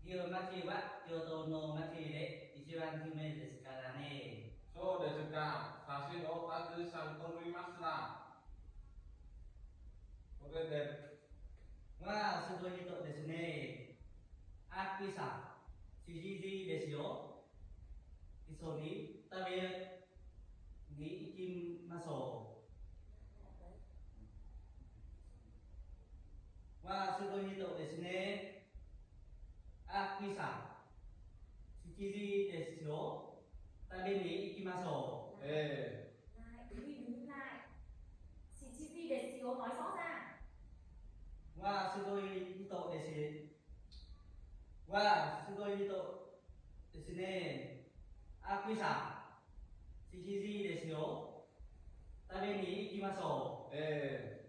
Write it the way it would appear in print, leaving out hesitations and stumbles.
今日町は京都の町で一番有名ですからね。そうですか。写真をたくさん撮りました。これで。わあ、すごい人ですね。アッキーさん、知事ですよ。一緒に食べに行きましょう。わあ、すごい人ですね。アッキーさん、7時ですよ。食べに行きましょう。Lại, đứng lại. Shichizi desu yo, nói rõ ràng. わあ、すごい人です。わあ、すごい人ですね。アッキーさん、7時ですよ。食べに行きましょう。